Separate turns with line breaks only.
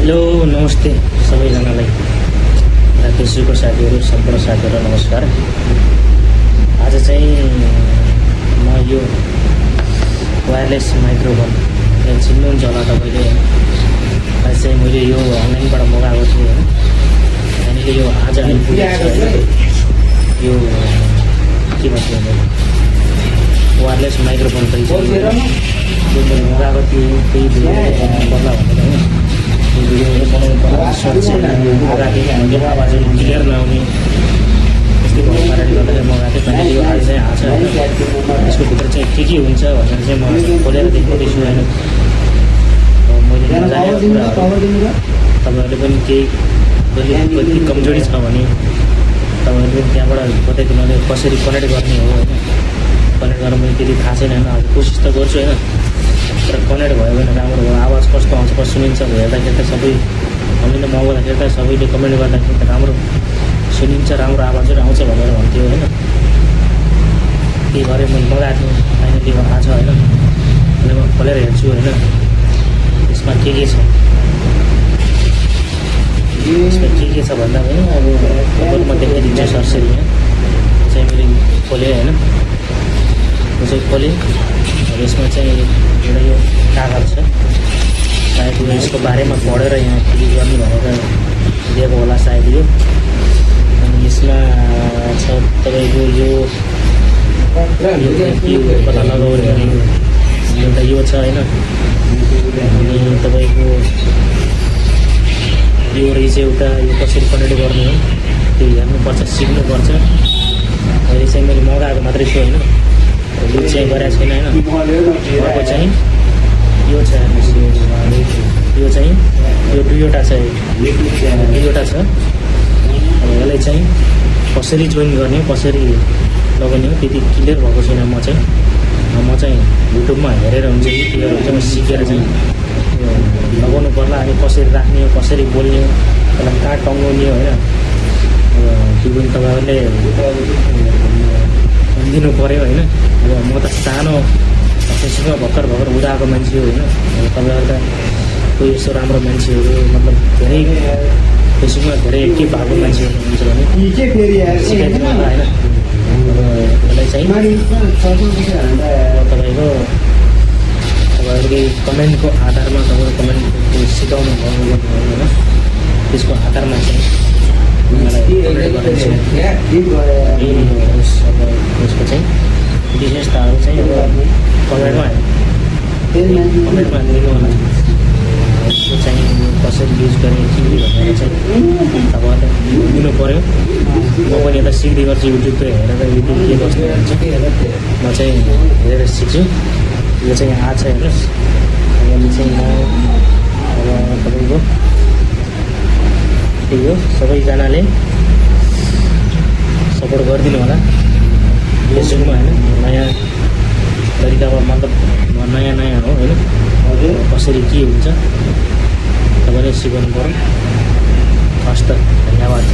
Hello नमस्ते सबैजनालाई र फेसबुकको साथीहरू सम्पूर्ण साथीहरू नमस्कार। आज चाहिँ म यो वायरलेस माइक्रोफोन चिन्नुहुन्छ होला तपाईँले। आज चाहिँ मैले यो अनलाइनबाट मगाएको थिएँ होइन, हामीले यो आज आइपुगेको छ होइन। यो के भन्छ वायरलेस माइक्रोफोन रहेछ यो मैले मगाएको थिएँ, त्यही बदला भनेर होइन। भिडियोहरू बनाउनु पर्दा सर्च राखेँ, आवाजहरू क्लियर नआउने त्यस्तै भएको कारणले गर्दाखेरि मगाएको थिएँ। फाइनली यो आज चाहिँ आएको छ होइन। यसको भित्र चाहिँ के हुन्छ भनेर चाहिँ म खोलेर देखाउँदैछु होइन। मैले नजानेको कुराहरू तपाईँहरूले पनि केही कति कमजोरी छ भने तपाईँहरूले पनि त्यहाँबाट बताइदिनु कसरी कनेक्ट गर्ने हो होइन। कनेक्ट गरेर मैले त्यति थाहा छैन होइन, अब कोसिस त गर्छु होइन। तर कनेक्ट भयो भने राम्रो हो। आवाज कस्तो आउँछ कस्तो सुनिन्छ हेर्दाखेरि त सबै हामीले मगाउँदाखेरि त सबैले कमेन्ट गर्दाखेरि त राम्रो सुनिन्छ, राम्रो आवाजहरू आउँछ भनेर भन्थ्यो होइन। त्यही गरेर मैले मगाएको थिएँ, फाइनली आएको छ होइन। अहिले म खोलेर हेर्छु होइन यसमा के छ। यसमा के छ भन्दा पनि अब म देखाइदिन्छु सरसरी यहाँ चाहिँ मैले खोलेँ होइन। यो चाहिँ खोलेँ। अब यसमा चाहिँ एउटा यो कागज छ, सायद यसको बारेमा पढेर यहाँ क्लिक गर्ने भनेर दिएको होला सायद यो। अनि यसमा छ तपाईँको यो के पत्ता लगाउने एउटा यो छ होइन। अनि तपाईँको यो रहेछ एउटा, यो कसरी कनेक्ट गर्ने हो त्यो हेर्नुपर्छ, सिक्नुपर्छ। अहिले चाहिँ मैले मगाएको मात्रै छु होइन, युज चाहिँ गरेको छैन होइन। अर्को चाहिँ यो छ हेर्नुहोस्, यो चाहिँ यो दुईवटा छ, दुईवटा छ। अब यसलाई चाहिँ कसरी जोइन गर्ने कसरी लगाउने हो त्यति क्लियर भएको छैन। म चाहिँ युट्युबमा हेरेर हुन्छ कि क्लियर हुन्छ, म सिकेर चाहिँ लगाउनु पर्ला। अनि कसरी राख्ने हो कसरी बोल्ने हो त्यसलाई कहाँ टङ्गाउने हो होइन, त्यो पनि तपाईँहरूले दिनु पऱ्यो होइन। अब म त सानो फेसबुकमा भर्खर उदाएको मान्छे हो होइन। तपाईँहरू त कोही यस्तो राम्रो मान्छेहरू मतलब धेरै फेसबुकमा धेरै एक्टिभ भएको मान्छेहरू हुन्छ भने सिकाइदिनु होला होइन। यसलाई चाहिँ तपाईँहरूको कमेन्टको आधारमा तपाईँको कमेन्ट सिकाउनु भयो होइन, त्यसको आधारमा चाहिँ यसको चाहिँ विशेषताहरू चाहिँ अब कमेन्टमा दिनु होला। यसको चाहिँ कसरी युज गर्ने के भनेर चाहिँ तपाईँहरूले दिनु पऱ्यो। म पनि यता सिक्दै गर्छु, युट्युब हेरेर युट्युब के कस्तो हुन्छ म चाहिँ हेरेर सिक्छु। यो चाहिँ आएको छ हेर्नुहोस्। अहिले चाहिँ म अब तपाईँको त्यही हो, सबैजनाले सपोर्ट गरिदिनु होला फेसबुकमा होइन। नयाँ तरिकामा मतलब नयाँ हो होइन, कसरी के हुन्छ तपाईँले सिकाउनु पऱ्यो। हस् त, धन्यवाद।